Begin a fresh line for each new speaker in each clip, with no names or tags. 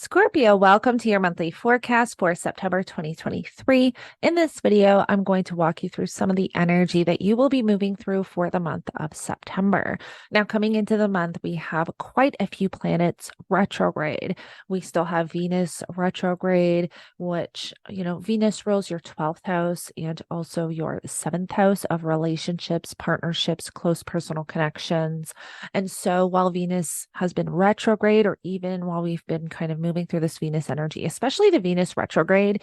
Scorpio, welcome to your monthly forecast for September 2023. In this video, I'm going to walk you through some of the energy that you will be moving through for the month of September. Now, coming into the month, we have quite a few planets retrograde. We still have Venus retrograde, which, Venus rules your 12th house and also your 7th house of relationships, partnerships, close personal connections. And so while Venus has been retrograde, or even while we've been kind of moving through this Venus energy, especially the Venus retrograde,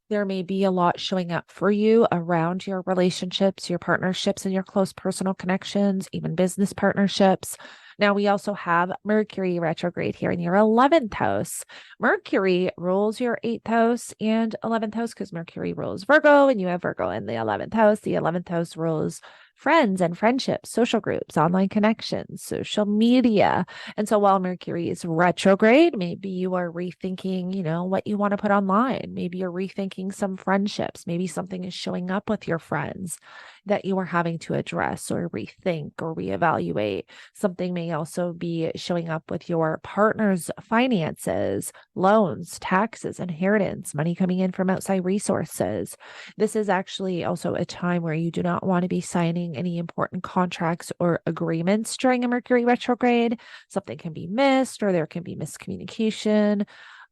there may be a lot showing up for you around your relationships, your partnerships, and your close personal connections, even business partnerships. Now, we also have Mercury retrograde here in your 11th house. Mercury rules your 8th house and 11th house because Mercury rules Virgo, and you have Virgo in the 11th house. The 11th house rules friends and friendships, social groups, online connections, social media. And so while Mercury is retrograde, maybe you are rethinking, what you want to put online. Maybe you're rethinking some friendships. Maybe something is showing up with your friends that you are having to address or rethink or reevaluate. Something may also be showing up with your partner's finances, loans, taxes, inheritance, money coming in from outside resources. This is actually also a time where you do not want to be signing any important contracts or agreements during a Mercury retrograde. Something can be missed or there can be miscommunication.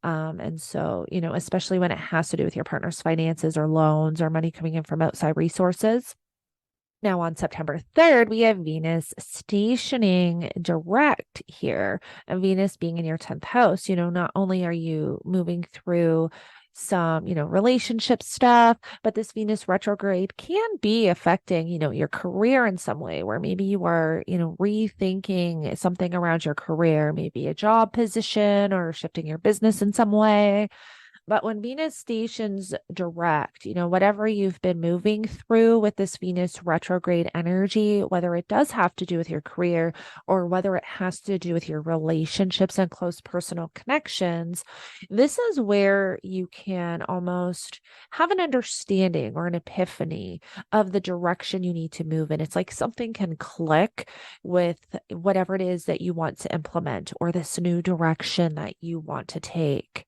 And so, especially when it has to do with your partner's finances or loans or money coming in from outside resources. Now, on September 3rd, we have Venus stationing direct here, and Venus being in your 10th house. Not only are you moving through some, relationship stuff, but this Venus retrograde can be affecting, your career in some way, where maybe you are, rethinking something around your career, maybe a job position or shifting your business in some way. But when Venus stations direct, whatever you've been moving through with this Venus retrograde energy, whether it does have to do with your career or whether it has to do with your relationships and close personal connections, this is where you can almost have an understanding or an epiphany of the direction you need to move in. It's like something can click with whatever it is that you want to implement or this new direction that you want to take.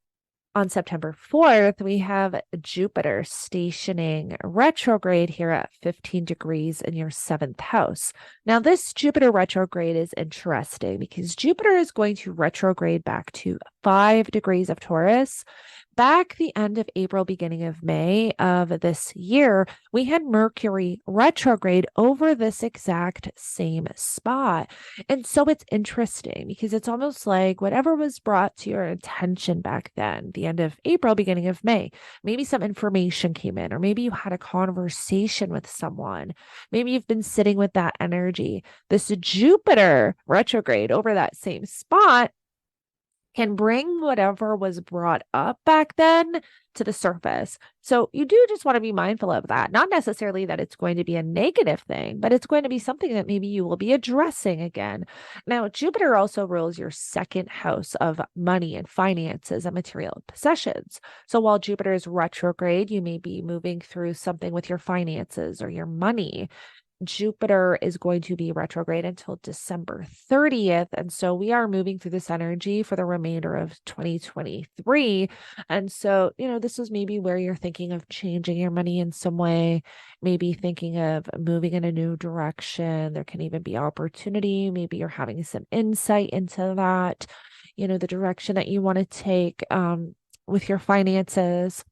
On September 4th, we have Jupiter stationing retrograde here at 15 degrees in your 7th house. Now, this Jupiter retrograde is interesting because Jupiter is going to retrograde back to 5 degrees of Taurus. Back the end of April, beginning of May of this year, we had Mercury retrograde over this exact same spot. And so it's interesting because it's almost like whatever was brought to your attention back then, the end of April, beginning of May, maybe some information came in, or maybe you had a conversation with someone. Maybe you've been sitting with that energy. This Jupiter retrograde over that same spot can bring whatever was brought up back then to the surface. So you do just want to be mindful of that. Not necessarily that it's going to be a negative thing, but it's going to be something that maybe you will be addressing again. Now, Jupiter also rules your 2nd house of money and finances and material possessions. So while Jupiter is retrograde, you may be moving through something with your finances or your money. Jupiter is going to be retrograde until December 30th. And so we are moving through this energy for the remainder of 2023. And so, this is maybe where you're thinking of changing your money in some way, maybe thinking of moving in a new direction. There can even be opportunity. Maybe you're having some insight into that, the direction that you want to take with your finances.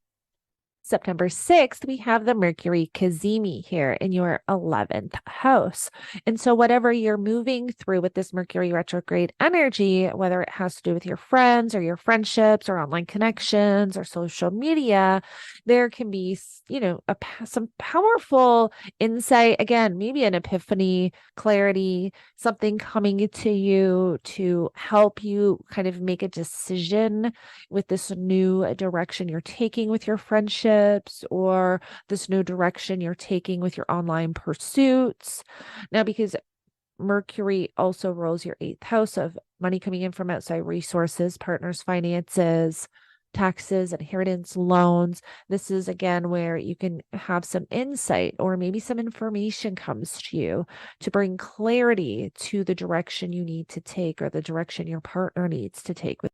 September 6th, we have the Mercury Cazimi here in your 11th house. And so whatever you're moving through with this Mercury retrograde energy, whether it has to do with your friends or your friendships or online connections or social media, there can be, some powerful insight. Again, maybe an epiphany, clarity, something coming to you to help you kind of make a decision with this new direction you're taking with your friendship or this new direction you're taking with your online pursuits. Now, because Mercury also rules your 8th house of money coming in from outside resources, partners' finances, taxes, inheritance, loans. This is again where you can have some insight or maybe some information comes to you to bring clarity to the direction you need to take or the direction your partner needs to take with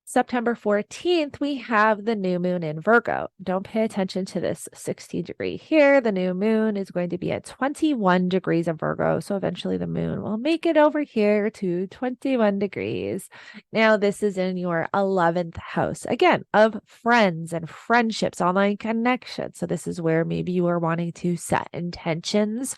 September 14th, we have the new moon in Virgo. Don't pay attention to this 60-degree here. The new moon is going to be at 21 degrees of Virgo. So eventually the moon will make it over here to 21 degrees. Now, this is in your 11th house, again, of friends and friendships, online connections. So this is where maybe you are wanting to set intentions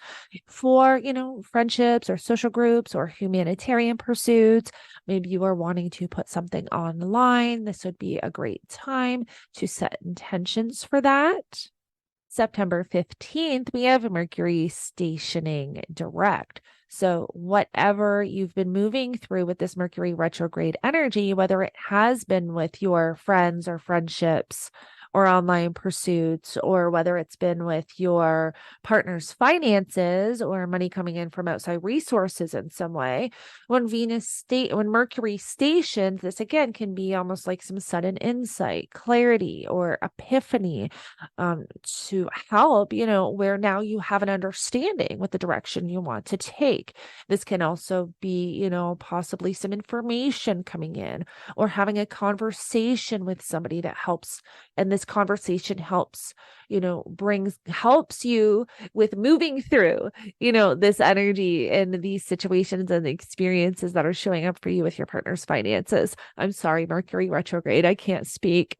for, friendships or social groups or humanitarian pursuits. Maybe you are wanting to put something online. This would be a great time to set intentions for that. September 15th, we have Mercury stationing direct. So, whatever you've been moving through with this Mercury retrograde energy, whether it has been with your friends or friendships or online pursuits, or whether it's been with your partner's finances or money coming in from outside resources in some way, when Mercury stations, this again can be almost like some sudden insight, clarity, or epiphany to help, where now you have an understanding with the direction you want to take. This can also be, possibly some information coming in or having a conversation with somebody that helps. And this conversation helps, helps you with moving through, this energy and these situations and the experiences that are showing up for you with your partner's finances. I'm sorry, Mercury retrograde. I can't speak.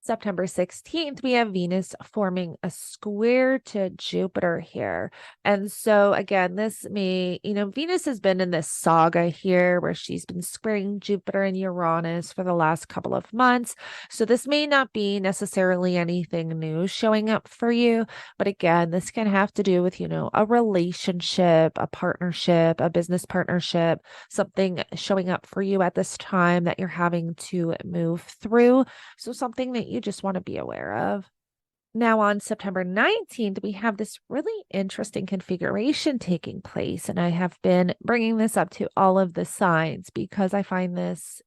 September 16th, we have Venus forming a square to Jupiter here. And so, again, this may, Venus has been in this saga here where she's been squaring Jupiter and Uranus for the last couple of months. So, this may not be necessarily anything new showing up for you. But again, this can have to do with, a relationship, a partnership, a business partnership, something showing up for you at this time that you're having to move through. So, something that you just want to be aware of. Now, on September 19th, we have this really interesting configuration taking place. And I have been bringing this up to all of the signs because I find this,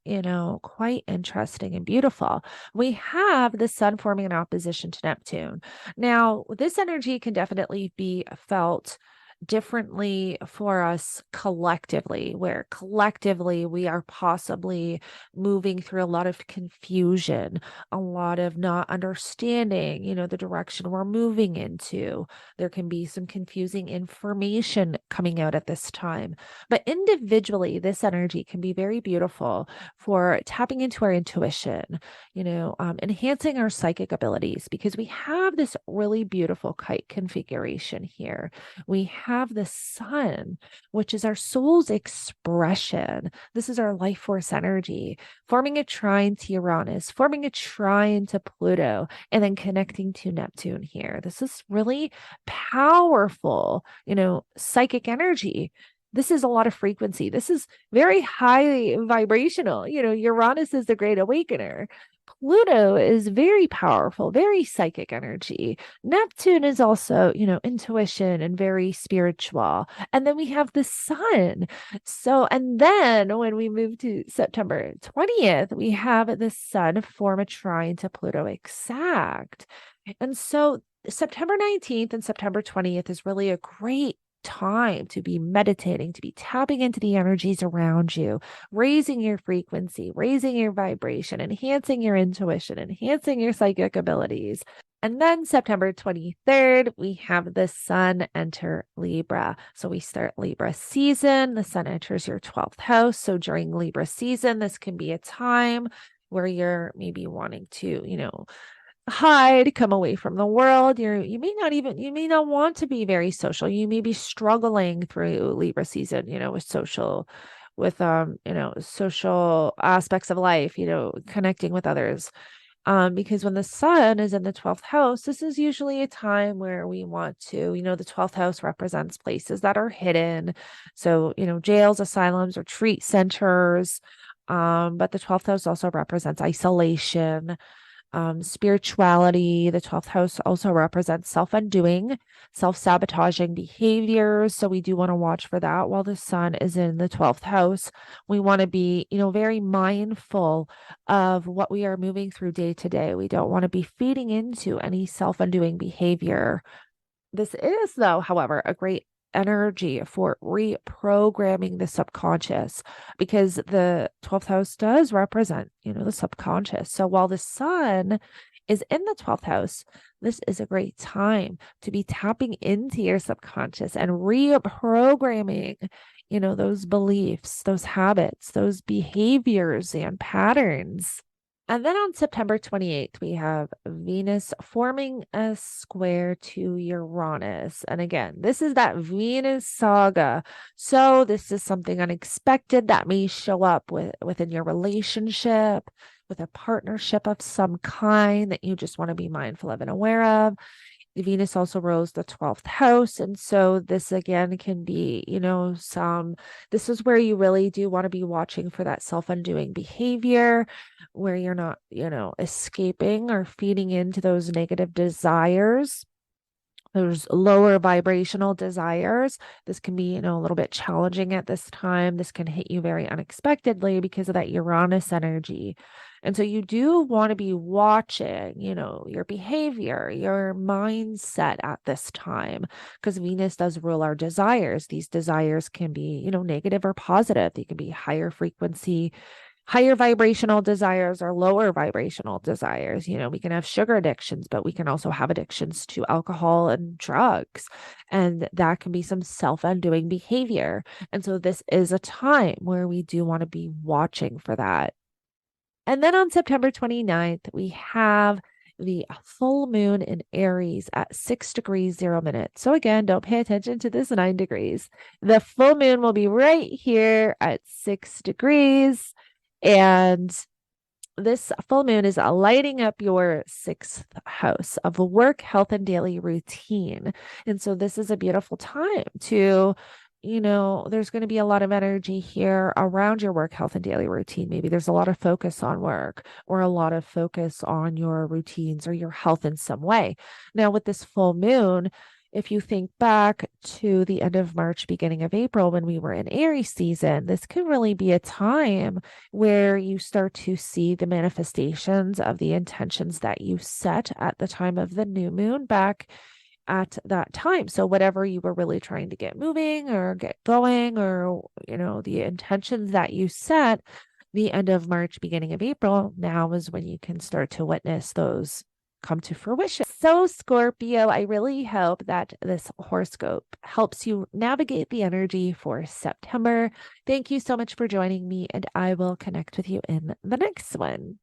quite interesting and beautiful. We have the sun forming an opposition to Neptune. Now, this energy can definitely be felt differently for us collectively, where collectively we are possibly moving through a lot of confusion, a lot of not understanding, the direction we're moving into. There can be some confusing information coming out at this time. But individually, this energy can be very beautiful for tapping into our intuition, enhancing our psychic abilities, because we have this really beautiful kite configuration here. We have the sun, which is our soul's expression. This is our life force energy, forming a trine to Uranus, forming a trine to Pluto, and then connecting to Neptune here. This is really powerful, psychic energy. This is a lot of frequency. This is very high vibrational. Uranus is the great awakener. Pluto is very powerful, very psychic energy. Neptune is also, intuition and very spiritual. And then we have the sun. So, and then when we move to September 20th, we have the sun form a trine to Pluto exact. And so September 19th and September 20th is really a great time to be meditating, to be tapping into the energies around you, raising your frequency, raising your vibration, enhancing your intuition, enhancing your psychic abilities. And then September 23rd, we have the sun enter Libra. So we start Libra season. The sun enters your 12th house. So during Libra season, this can be a time where you're maybe wanting to, hide, come away from the world. You may not want to be very social. You may be struggling through Libra season, with social aspects of life, connecting with others. Because when the sun is in the 12th house, this is usually a time where we want to, the 12th house represents places that are hidden. So, jails, asylums, retreat centers. But the 12th house also represents isolation, spirituality. The 12th house also represents self-undoing, self-sabotaging behaviors. So we do want to watch for that while the sun is in the 12th house. We want to be, very mindful of what we are moving through day to day. We don't want to be feeding into any self-undoing behavior. This is, though, however, a great energy for reprogramming the subconscious, because the 12th house does represent, the subconscious. So while the sun is in the 12th house, this is a great time to be tapping into your subconscious and reprogramming, those beliefs, those habits, those behaviors and patterns. And then on September 28th, we have Venus forming a square to Uranus. And again, this is that Venus saga. So this is something unexpected that may show up within your relationship, with a partnership of some kind that you just want to be mindful of and aware of. Venus also rules the 12th house. And so this again can be, this is where you really do want to be watching for that self-undoing behavior, where you're not, escaping or feeding into those negative desires, those lower vibrational desires. This can be, a little bit challenging at this time. This can hit you very unexpectedly because of that Uranus energy. And so you do want to be watching, your behavior, your mindset at this time, because Venus does rule our desires. These desires can be, negative or positive. They can be higher frequency, higher vibrational desires or lower vibrational desires. We can have sugar addictions, but we can also have addictions to alcohol and drugs. And that can be some self-undoing behavior. And so this is a time where we do want to be watching for that. And then on September 29th, we have the full moon in Aries at 6 degrees 0 minutes. So again, don't pay attention to this 9 degrees. The full moon will be right here at 6 degrees. And this full moon is lighting up your 6th house of work, health, and daily routine. And so this is a beautiful time to, there's going to be a lot of energy here around your work, health, and daily routine. Maybe there's a lot of focus on work or a lot of focus on your routines or your health in some way. Now, with this full moon, if you think back to the end of March, beginning of April, when we were in Aries season, this could really be a time where you start to see the manifestations of the intentions that you set at the time of the new moon back at that time. So whatever you were really trying to get moving or get going, or, the intentions that you set the end of March, beginning of April, now is when you can start to witness those come to fruition. So Scorpio, I really hope that this horoscope helps you navigate the energy for September. Thank you so much for joining me, and I will connect with you in the next one.